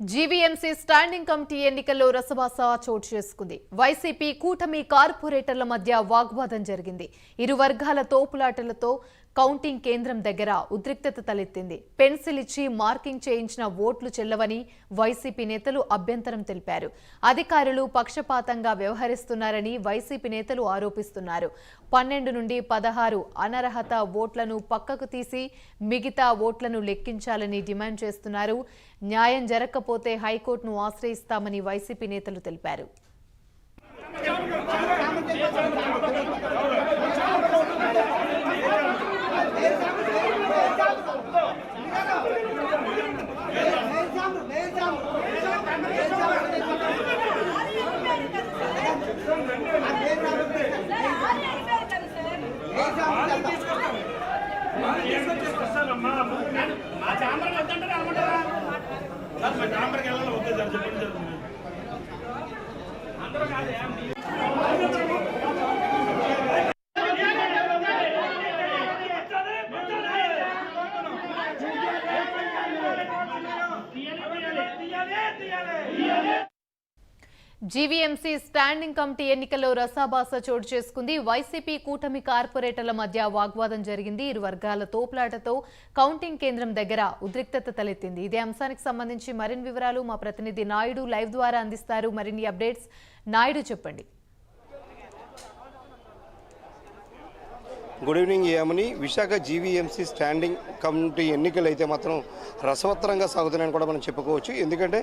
GVMC standing committee ఎన్నికల్లో రసభాస చోటు చేసుకుంది. వైసీపీ కూటమి కార్పొరేటర్ల మధ్య వాగ్వాదం జరిగింది. ఇరు వర్గాల తోపులాటలతో కౌంటింగ్ కేంద్రం దగ్గర ఉద్రిక్తత తలెత్తింది. పెన్సిల్ ఇచ్చి మార్కింగ్ చేయించిన ఓట్లు చెల్లవని వైసీపీ నేతలు అభ్యంతరం తెలిపారు. అధికారులు పక్షపాతంగా వ్యవహరిస్తున్నారని వైసీపీ నేతలు ఆరోపిస్తున్నారు. 12 నుండి 16 అనర్హత ఓట్లను పక్కకు తీసి మిగతా ఓట్లను లెక్కించాలని డిమాండ్ చేస్తున్నారు. న్యాయం జరగకపోతే హైకోర్టును ఆశ్రయిస్తామని వైసీపీ నేతలు తెలిపారు. జీవీఎంసీ స్టాండింగ్ కమిటీ ఎన్నికల్లో రసాభాస చోటు చేసుకుంది. వైసీపీ కూటమి కార్పొరేటర్ల మధ్య వాగ్వాదం జరిగింది. ఇరు వర్గాల తోపులాటతో కౌంటింగ్ కేంద్రం దగ్గర ఉద్రిక్తత తలెత్తింది. ఇదే అంశానికి సంబంధించి మరిన్ని వివరాలు మా ప్రతినిధి నాయుడు లైవ్ ద్వారా అందిస్తారు. మరిన్ని అప్డేట్స్ నాయుడు చెప్పండి. గుడ్ ఈవినింగ్ ఏమని. విశాఖ జీవీఎంసీ స్టాండింగ్ కమిటీ ఎన్నికలు అయితే మాత్రం రసవత్తరంగా సాగుతున్నాయని కూడా మనం చెప్పుకోవచ్చు. ఎందుకంటే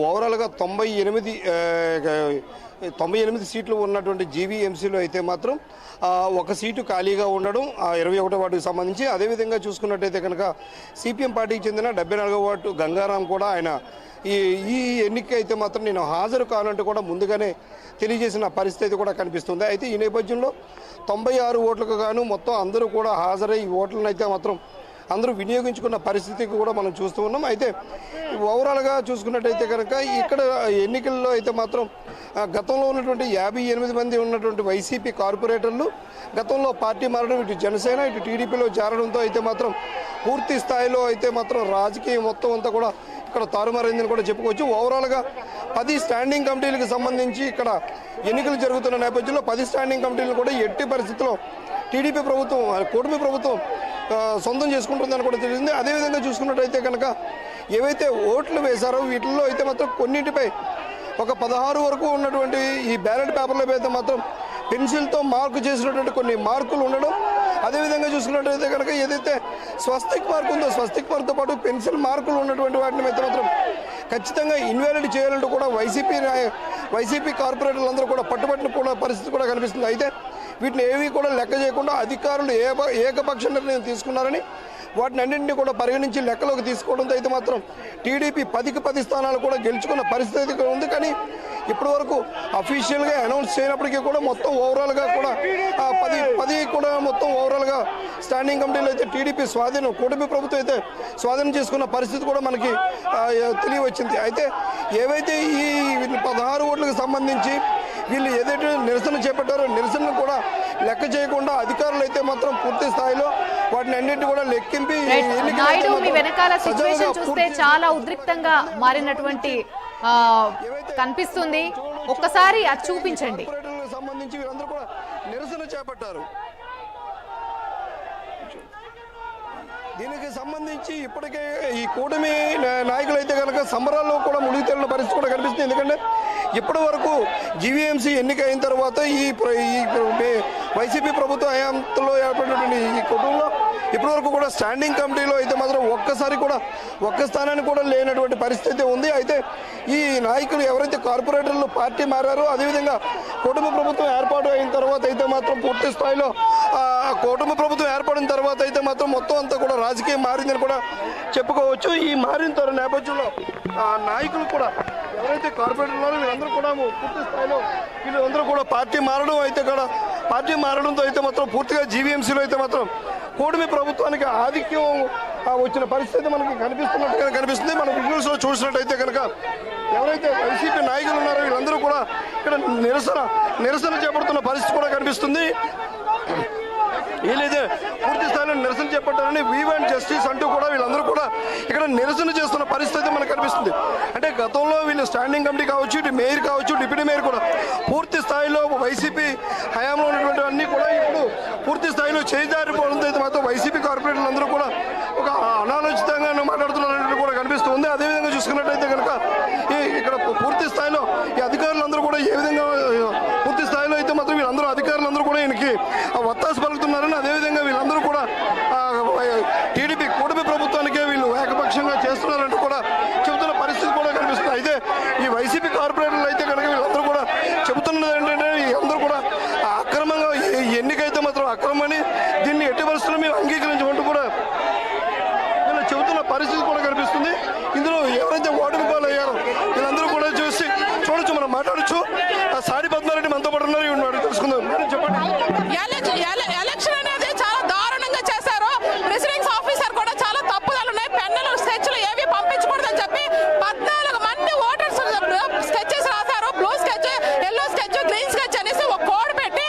ఓవరాల్గా 98 సీట్లు ఉన్నటువంటి జీవీఎంసీలో అయితే మాత్రం ఒక సీటు ఖాళీగా ఉండడం 21వ వార్డుకు సంబంధించి. అదేవిధంగా చూసుకున్నట్టయితే కనుక సిపిఎం పార్టీకి చెందిన 74వ వార్డు గంగారాం కూడా ఆయన ఈ ఎన్నిక అయితే మాత్రం నేను హాజరు కావాలంటూ కూడా ముందుగానే తెలియజేసిన పరిస్థితి కూడా కనిపిస్తుంది. అయితే ఈ నేపథ్యంలో 96 ఓట్లకు గాను మొత్తం అందరూ కూడా హాజరై ఈ ఓట్లను అయితే మాత్రం అందరూ వినియోగించుకున్న పరిస్థితి కూడా మనం చూస్తూ ఉన్నాం. అయితే ఓవరాల్గా చూసుకున్నట్టయితే కనుక ఇక్కడ ఎన్నికల్లో అయితే మాత్రం గతంలో ఉన్నటువంటి 58 మంది ఉన్నటువంటి వైసీపీ కార్పొరేటర్లు గతంలో పార్టీ మారడం, ఇటు జనసేన ఇటు టీడీపీలో చేరడంతో అయితే మాత్రం పూర్తి స్థాయిలో అయితే మాత్రం రాజకీయం మొత్తం అంతా కూడా ఇక్కడ తారుమారైందని కూడా చెప్పుకోవచ్చు. ఓవరాల్గా 10 స్టాండింగ్ కమిటీలకు సంబంధించి ఇక్కడ ఎన్నికలు జరుగుతున్న నేపథ్యంలో 10 స్టాండింగ్ కమిటీలను కూడా ఎట్టి పరిస్థితుల్లో టీడీపీ ప్రభుత్వం, కూటమి ప్రభుత్వం సొంతం చేసుకుంటుందని కూడా తెలిసింది. అదేవిధంగా చూసుకున్నట్టయితే కనుక ఏవైతే ఓట్లు వేశారో వీటిల్లో అయితే మాత్రం కొన్నింటిపై ఒక 16 వరకు ఉన్నటువంటి ఈ బ్యాలెట్ పేపర్లపై అయితే మాత్రం పెన్సిల్తో మార్కు చేసినటువంటి కొన్ని మార్కులు ఉండడం, అదేవిధంగా చూసుకున్నట్టయితే కనుక ఏదైతే స్వస్తిక్ మార్క్ ఉందో స్వస్తిక్ మార్క్తో పాటు పెన్సిల్ మార్కులు ఉన్నటువంటి వాటిని అయితే మాత్రం ఖచ్చితంగా ఇన్వాలిడ్ చేయాలంటూ కూడా వైసీపీ కార్పొరేటర్లందరూ కూడా పట్టుబట్టిన పరిస్థితి కూడా కనిపిస్తుంది. అయితే వీటిని ఏవి కూడా లెక్క చేయకుండా అధికారులు ఏకపక్ష నిర్ణయం తీసుకున్నారని వాటిని అన్నింటినీ కూడా పరిగణించి లెక్కలోకి తీసుకోవడంతో అయితే మాత్రం టీడీపీ 10కి 10 స్థానాలు కూడా గెలుచుకున్న పరిస్థితి ఉంది. కానీ ఇప్పటి వరకు అఫీషియల్గా అనౌన్స్ చేయనప్పటికీ కూడా మొత్తం ఓవరాల్గా కూడా 10 కూడా మొత్తం ఓవరాల్గా స్టాండింగ్ కమిటీలో అయితే టీడీపీ కూటమి ప్రభుత్వం అయితే స్వాధీనం చేసుకున్న పరిస్థితి కూడా మనకి తెలియవచ్చింది. అయితే ఏవైతే ఈ 16 ఓట్లకు సంబంధించి వీళ్ళు ఏదైతే నిరసన చేపట్టారో నిరసనను కూడా లెక్క చేయకుండా అధికారులు అయితే మాత్రం పూర్తి స్థాయిలో వాటిని అన్నింటి కూడా లెక్కింపి వెనకాల సిచ్యువేషన్ చూస్తే చాలా ఉద్రిక్తంగా మారినటువంటి కనిపిస్తుంది. ఒక్కసారి అది చూపించండి. సంబంధించి వీరందరూ కూడా నిరసన చేపట్టారు. దీనికి సంబంధించి ఇప్పటికే ఈ కూటమి నాయకులు అయితే కనుక సంబరాల్లో కూడా మునిగి తేలిన పరిస్థితి కూడా కనిపిస్తుంది. ఎందుకంటే ఇప్పటి వరకు జీవీఎంసీ ఎన్నిక అయిన తర్వాత ఈ వైసీపీ ప్రభుత్వ హయాంలో ఏర్పడినటువంటి ఈ కుటుంబంలో ఇప్పటి వరకు కూడా స్టాండింగ్ కమిటీలో అయితే మాత్రం ఒక్కసారి కూడా ఒక్క స్థానాన్ని కూడా లేనటువంటి పరిస్థితి ఉంది. అయితే ఈ నాయకులు ఎవరైతే కార్పొరేటర్లు పార్టీ మారారో అదేవిధంగా కుటుంబ ప్రభుత్వం ఏర్పాటు అయిన తర్వాత అయితే మాత్రం పూర్తి స్థాయిలో కుటుంబ ప్రభుత్వం ఏర్పడిన తర్వాత అయితే మాత్రం మొత్తం అంతా కూడా రాజకీయం మారిందని కూడా చెప్పుకోవచ్చు. ఈ మారిన నేపథ్యంలో నాయకులు కూడా ఎవరైతే కార్పొరేటర్లు ఉన్నారో వీళ్ళందరూ కూడా పూర్తి స్థాయిలో వీళ్ళందరూ కూడా పార్టీ మారడంతో అయితే మాత్రం పూర్తిగా జీవీఎంసీలో అయితే మాత్రం కూటమి ప్రభుత్వానికి ఆధిక్యం వచ్చిన పరిస్థితి మనకి కనిపిస్తున్నట్టుగా కనిపిస్తుంది. మనం విజువల్స్లో చూసినట్టయితే కనుక ఎవరైతే వైసీపీ నాయకులు ఉన్నారో వీళ్ళందరూ కూడా ఇక్కడ నిరసన చేపడుతున్న పరిస్థితి కూడా కనిపిస్తుంది. వీళ్ళైతే పూర్తి స్థాయిలో నిరసన చేపట్టారని వీ వాంట్ జస్టిస్ అంటూ కూడా వీళ్ళందరూ కూడా ఇక్కడ నిరసన చేస్తున్న పరిస్థితి మనకు కనిపిస్తుంది. అంటే గతంలో వీళ్ళు స్టాండింగ్ కమిటీ కావచ్చు, ఇటు మేయర్ కావచ్చు, డిప్యూటీ మేయర్ కూడా పూర్తి స్థాయిలో వైసీపీ హయాంలో ఉన్నటువంటి అన్నీ కూడా ఇప్పుడు పూర్తి స్థాయిలో చేజారిపోవడంతో అయితే మాత్రం వైసీపీ కార్పొరేటర్లు అందరూ కూడా ఒక అనాలోచితంగా మాట్లాడుతున్నట్టు కూడా కనిపిస్తుంది. అదేవిధంగా చూసుకున్నట్టయితే కనుక ఇక్కడ పూర్తి స్థాయిలో ఈ అధికారులందరూ కూడా ఏ విధంగా పూర్తి స్థాయిలో అయితే మాత్రం వీళ్ళందరూ అధికారులందరూ కూడా ఈయనకి వత్తాసు పలుకుతున్నారని, అదేవిధంగా వీళ్ళందరూ కూడా టీడీపీ కూటమి ప్రభుత్వానికే వీళ్ళు ఏకపక్షంగా చేస్తున్నారంటూ కూడా చెబుతున్న పరిస్థితి కూడా కనిపిస్తుంది. అయితే ఈ వైసీపీ కార్పొరేటర్లు అయితే కనుక వీళ్ళందరూ కూడా చెబుతున్నది ఏంటంటే అందరూ కూడా అక్రమంగా ఎన్నికైతే మాత్రం అక్రమని, దీన్ని ఎట్టి పరిస్థితుల్లో మేము అంగీకరించమంటూ కూడా వీళ్ళు చెబుతున్న పరిస్థితి కూడా కనిపిస్తుంది. ఇందులో ఎవరైతే ఓటమి పాలయ్యారో వీళ్ళందరూ కూడా చూడొచ్చు, మనం మాట్లాడచ్చు. సాడి పద్మారెడ్డి మనతో పాటు ఉన్నారు, ఇవి తెలుసుకుందాం. మేడం చెప్పండి. ఎలక్షన్ అనేది చాలా దారుణంగా చేశారు. ప్రిసైడింగ్ ఆఫీసర్ కూడా చాలా తప్పుదలు ఉన్నాయి. పెన్నులు స్కెచ్లు ఏవి పంపించకూడదని చెప్పి 14 మంది ఓటర్స్ స్కెచెస్ రాశారు. Blue sketch, yellow sketch, green sketch అనేసి ఒక కోడ్ పెట్టి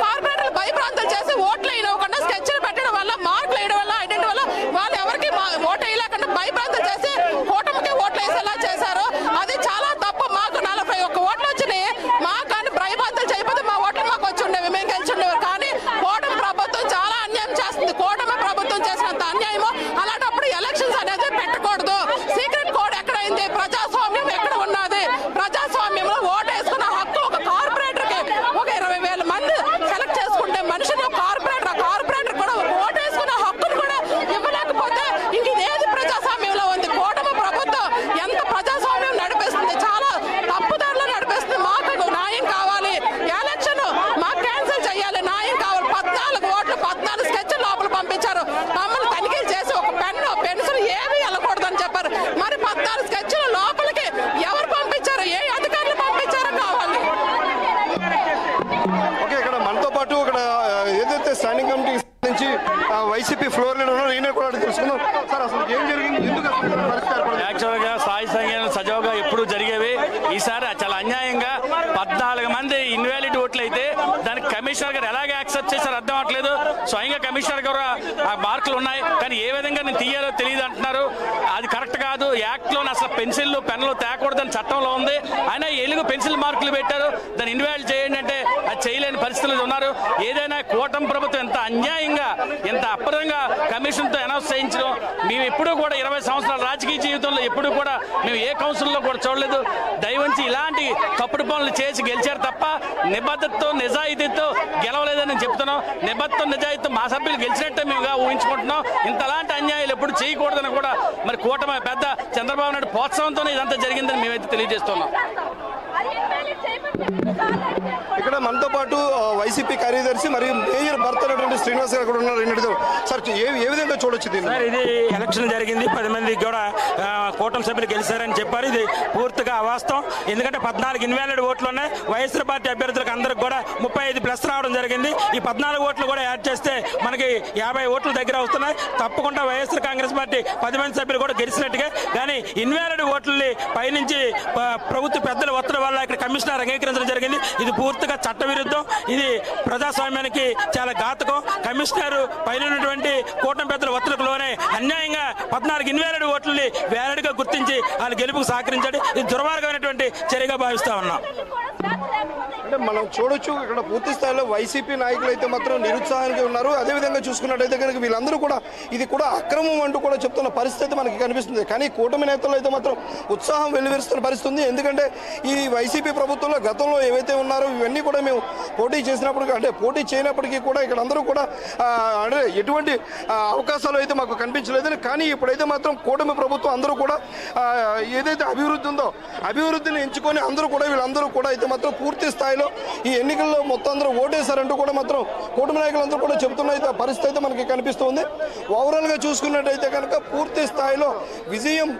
కార్పొరేటర్లు భయభ్రాంతులు చేసి ఓట్లు వేయకుండా స్కెచ్లు పెట్టడం వల్ల, మార్కులు వేయడం వల్ల, ఐడెంటి వల్ల వాళ్ళు ఎవరికి ఓటు వేయలేకుండా భయభ్రాంతులు చేసి కూటమికి ఓట్లు వేసేలా చేశారు. అది చాలా తప్పు. మాకు 41 ఓట్లు వచ్చినాయి. మాకు కానీ భయభ్రాంతులు చేయకపోతే మా ఓట్లు మాకు వచ్చి ఉండేవి, మేము గెలిచి ఉండేవారు. కానీ కూటమి ప్రభుత్వం చాలా అన్యాయం చేస్తుంది. కూటమి ప్రభుత్వం చేసినంత అన్యాయము. అలాంటప్పుడు ఎలక్షన్స్ అనేది పెట్టకూడదు. సీక్రెట్ కోడ్ ఎక్కడైంది? ప్రజాస్వామ్యం ఎక్కడ ఉన్నది? ప్రజాస్వామ్యంలో ఓటు వేసుకున్న హక్కు ఒక కార్పొరేటర్ కి ఒక 20,000 మంది సెలెక్ట్ చేసుకుంటే మనిషిని కార్పొరేటర్ కూడా ఓటు వేసుకున్న హక్కును కూడా ఇవ్వలేకపోతే ఇంక ఇదేది ప్రజాస్వామ్యంలో ఉంది? కూటమి ప్రభుత్వం ఎంత ప్రజాస్వామ్యం నడిపిస్తుంది? చాలా తప్పుదారులు నడిపిస్తుంది. మాకు న్యాయం కావాలి. ఎలక్షన్ మాకు క్యాన్సిల్ చేయాలి. న్యాయం కావాలి. 14 ఓట్లు, 14 స్కెచ్ లోపల పంపించారు. మమ్మల్ని తనిఖీలు చేసి ఒక పెన్సిల్ ఏమీ వెళ్ళకూడదని చెప్పారు. మరి 14 స్కెచ్లు లోపలికి ఎవరు పంపించారు? ఏ అధికారులు పంపించారో కావాలి. ఓకే, ఇక్కడ మనతో పాటు ఇక్కడ ఏదైతే స్టాండింగ్ కమిటీ నుంచి వైసీపీ ఫ్లోర్ లీడర్ ఉన్నారో ఈయన కూడా తెలుసుకుందాం. సార్ అసలు ఏం జరిగింది? ఎందుకు యాక్చువల్గా స్థాయి సంఘాలు సజావుగా ఎప్పుడు జరిగేవి. ఈసారి చాలా అన్యాయంగా 14 మంది ఇన్వాలిడ్ ఓట్లు అయితే దానికి కమిషనర్ గారు ఎలాగ యాక్సెప్ట్ చేశారు అర్థం అవట్లేదు. స్వయంగా కమిషనర్ గారు ఆ మార్కులు ఉన్నాయి, కానీ ఏ విధంగా నేను తీయాలో తెలియదు అంటున్నారు. అది కరెక్ట్ కాదు. యాక్ట్లో అసలు పెన్సిళ్ళు, పెన్నులు తేకూడదని చట్టంలో ఉంది. అయినా ఎలుగు పెన్సిల్ మార్కులు పెట్టారు. దాన్ని ఇన్వాలిడ్ చేయండి అంటే అది చేయలేని పరిస్థితులు ఉన్నారు. ఏదైనా కూటమి ప్రభుత్వం ఎంత అన్యాయంగా, ఎంత అప్పదంగా కమిషన్తో అనౌన్స్ చేయించడం మేము ఎప్పుడూ కూడా 20 సంవత్సరాల రాజకీయ జీవితంలో ఎప్పుడు కూడా మేము ఏ కౌన్సిల్లో కూడా చూడలేదు. దయవంచి ఇలాంటి తప్పుడు పనులు చేసి గెలిచారు తప్ప నిబద్ధతతో, నిజాయితీతో గెలవలేదని నేను చెప్తున్నాం. నిబద్ధత, నిజాయితీతో మా సభ్యులు గెలిచినట్టే మేముగా ఊహించుకుంటున్నాం. ఇంతలాంటి అన్యాయాలు ఎప్పుడు చేయకూడదని కూడా మరి కూటమి పెద్ద చంద్రబాబు నాయుడు ప్రోత్సాహంతోనే ఇదంతా జరిగిందని మేమైతే తెలియజేస్తున్నాం. ఇక్కడ మనతో పాటు వైసీపీ కార్యదర్శి మరియు మేయర్ భర్త అయినటువంటి శ్రీనివాస్ గారు కూడా ఉన్నారు. సార్ ఏ విధంగా చూడొచ్చు దీన్ని? సార్, ఇది ఎలక్షన్ జరిగింది. 10 మంది కూడా కూటమి సభ్యులు గెలిచారని చెప్పారు. ఇది పూర్తిగా అవాస్తవం. ఎందుకంటే 14 ఇన్వాలిడ్ ఓట్లు ఉన్నాయి. వైఎస్ఆర్ పార్టీ అభ్యర్థులకు అందరికి కూడా 35+ రావడం జరిగింది. ఈ 14 ఓట్లు కూడా యాడ్ చేస్తే మనకి 50 ఓట్లు దగ్గర వస్తున్నాయి. తప్పకుండా వైఎస్ఆర్ కాంగ్రెస్ పార్టీ 10 మంది సభ్యులు కూడా గెలిచినట్టుగా. కానీ ఇన్వాలిడ్ ఓట్లని పైనుంచి ప్రభుత్వ పెద్దల ఒత్తిడి వల్ల ఇక్కడ కమిషనర్ అంగీకరించడం జరిగింది. ఇది పూర్తిగా చట్టవిరుద్ధం. ఇది ప్రజాస్వామ్యానికి చాలా ఘాతకం. కమిషనర్ పైన ఉన్నటువంటి కూటమి పెద్దల ఒత్తిడికి లోనే అన్యాయంగా 14 ఇన్వాలిడ్ ఓట్లని వ్యాలిడ్గా గుర్తించి వాళ్ళు గెలుపుకు సహకరించాడు. ఇది దుర్మార్గమైనటువంటి చర్యగా భావిస్తా ఉన్నాం. అంటే మనం చూడొచ్చు ఇక్కడ పూర్తి స్థాయిలో వైసీపీ నాయకులు అయితే మాత్రం నిరుత్సాహానికి ఉన్నారు. అదేవిధంగా చూసుకున్నట్టయితే కనుక వీళ్ళందరూ కూడా ఇది కూడా అక్రమం అంటూ కూడా చెప్తున్న పరిస్థితి మనకి కనిపిస్తుంది. కానీ కూటమి నేతలు అయితే మాత్రం ఉత్సాహం వెల్లివిరుస్తున్న పరిస్థితి ఉంది. ఎందుకంటే ఈ వైసీపీ ప్రభుత్వంలో గతంలో ఏవైతే ఉన్నారో ఇవన్నీ కూడా మేము పోటీ చేసినప్పుడు, అంటే పోటీ చేయనప్పటికీ కూడా ఇక్కడ అందరూ కూడా అంటే ఎటువంటి అవకాశాలు అయితే మాకు కనిపించలేదని. కానీ ఇప్పుడైతే మాత్రం కూటమి ప్రభుత్వం అందరూ కూడా ఏదైతే అభివృద్ధి ఉందో అభివృద్ధిని ఎంచుకొని అందరూ కూడా వీళ్ళందరూ కూడా అయితే మాత్రం పూర్తి స్థాయిలో ఈ ఎన్నికల్లో మొత్తం అందరూ ఓటేశారంటూ కూడా మాత్రం కూటమి నాయకులందరూ కూడా చెబుతున్న పరిస్థితి అయితే మనకి కనిపిస్తుంది. ఓవరాల్గా చూసుకున్నట్టయితే కనుక పూర్తి స్థాయిలో విజయం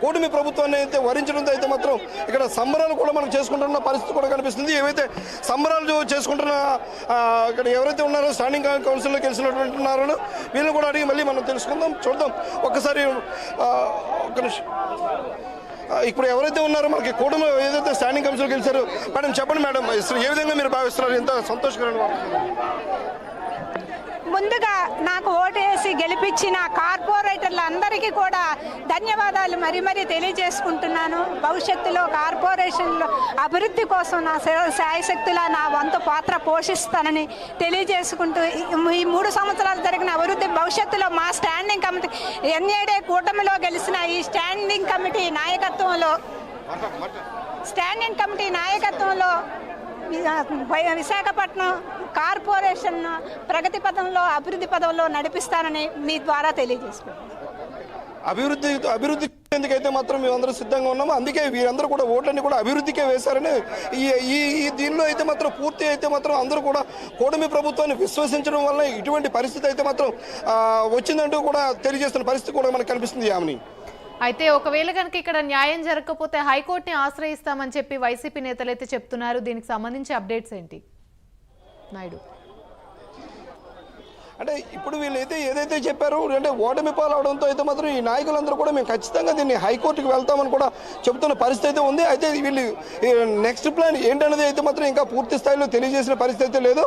కూటమి ప్రభుత్వాన్ని అయితే వరించడంతో అయితే మాత్రం ఇక్కడ సంబరాలు కూడా మనం చేసుకుంటున్న పరిస్థితి కూడా కనిపిస్తుంది. ఏవైతే సంబరాలు చేసుకుంటున్న ఇక్కడ ఎవరైతే ఉన్నారో స్టాండింగ్ కౌన్సిల్లో గెలిచినటువంటి ఉన్నారో వీళ్ళని కూడా అడిగి మళ్ళీ మనం తెలుసుకుందాం, చూద్దాం. ఒక్కసారి ఒక్క నిమిషం. ఇప్పుడు ఎవరైతే ఉన్నారో మనకి కూటమి ఏదైతే స్టాండింగ్ కౌన్సిల్ గెలిచారు, మేడం చెప్పండి మేడం, ఏ విధంగా మీరు భావిస్తున్నారు? ఎంత సంతోషకరంగా ముందుగా నాకు ఓటేసి గెలిపించిన కార్పొరేటర్లందరికీ కూడా ధన్యవాదాలు మరీ తెలియజేసుకుంటున్నాను. భవిష్యత్తులో కార్పొరేషన్లో అభివృద్ధి కోసం నా శాయశక్తులా నా వంతు పాత్ర పోషిస్తానని తెలియజేసుకుంటూ ఈ 3 సంవత్సరాలు జరిగిన అభివృద్ధి భవిష్యత్తులో మా స్టాండింగ్ కమిటీ ఎన్ఏడే కూటమిలో గెలిచిన ఈ స్టాండింగ్ కమిటీ నాయకత్వంలో విశాఖపట్నం కార్పొరేషన్ ప్రగతి పదంలో అభివృద్ధి పదంలో నడిపిస్తానని మీ ద్వారా తెలియజేసుకుంటాను. అభివృద్ధి ఎందుకైతే మాత్రం మేమందరం సిద్ధంగా ఉన్నాము. అందుకే వీరందరూ కూడా ఓట్లన్నీ కూడా అభివృద్ధికే వేశారని ఈ దీనిలో అయితే మాత్రం పూర్తి అయితే మాత్రం అందరూ కూడా కూటమి ప్రభుత్వాన్ని విశ్వసించడం వల్ల ఇటువంటి పరిస్థితి అయితే మాత్రం వచ్చిందంటూ కూడా తెలియజేస్తున్న పరిస్థితి కూడా మనకు కనిపిస్తుంది. యామిని, అయితే ఒకవేళ కనుక ఇక్కడ న్యాయం జరగకపోతే హైకోర్టుని ఆశ్రయిస్తామని చెప్పి వైసీపీ నేతలు అయితే చెప్తున్నారు. దీనికి సంబంధించి అప్డేట్స్ ఏంటి నాయుడు? అంటే ఇప్పుడు వీళ్ళైతే ఏదైతే చెప్పారో అంటే ఓటమి పాలవడంతో అయితే మాత్రం ఈ నాయకులందరూ కూడా మేము ఖచ్చితంగా దీన్ని హైకోర్టుకి వెళ్తామని కూడా చెబుతున్న పరిస్థితి అయితే ఉంది. అయితే వీళ్ళు నెక్స్ట్ ప్లాన్ ఏంటనేది అయితే మాత్రం ఇంకా పూర్తి స్థాయిలో తెలియజేసిన పరిస్థితి అయితే లేదు.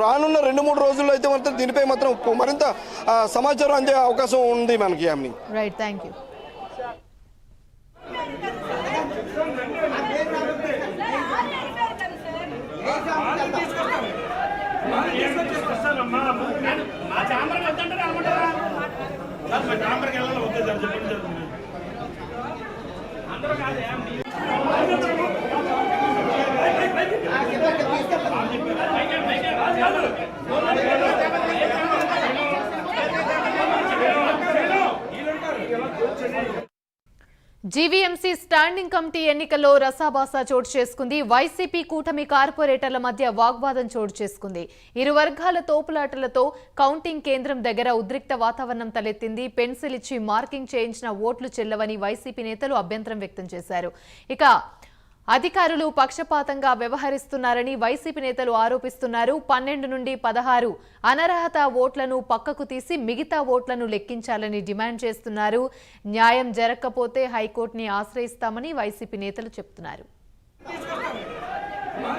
రానున్న 2-3 రోజుల్లో అయితే మాత్రం దీనిపై మాత్రం మరింత సమాచారం అందే అవకాశం ఉంది మనకి. Yamini, right, thank you. GVMC standing committee ఎన్నికల్లో రసాభాస చోటు చేసుకుంది. వైసీపీ కూటమి కార్పొరేటర్ల మధ్య వాగ్వాదం చోటు చేసుకుంది. ఇరు వర్గాల తోపులాటలతో కౌంటింగ్ కేంద్రం దగ్గర ఉద్రిక్త వాతావరణం తలెత్తింది. పెన్సిల్ ఇచ్చి మార్కింగ్ చేయించిన ఓట్లు చెల్లవని వైసీపీ నేతలు అభ్యంతరం వ్యక్తం చేశారు. ఇక అధికారులు పక్షపాతంగా వ్యవహరిస్తున్నారని వైసీపీ నేతలు ఆరోపిస్తున్నారు. 12 నుండి 16 అనర్హత ఓట్లను పక్కకు తీసి మిగతా ఓట్లను లెక్కించాలని డిమాండ్ చేస్తున్నారు. న్యాయం జరగకపోతే హైకోర్టుని ఆశ్రయిస్తామని వైసీపీ నేతలు చెప్తున్నారు. మా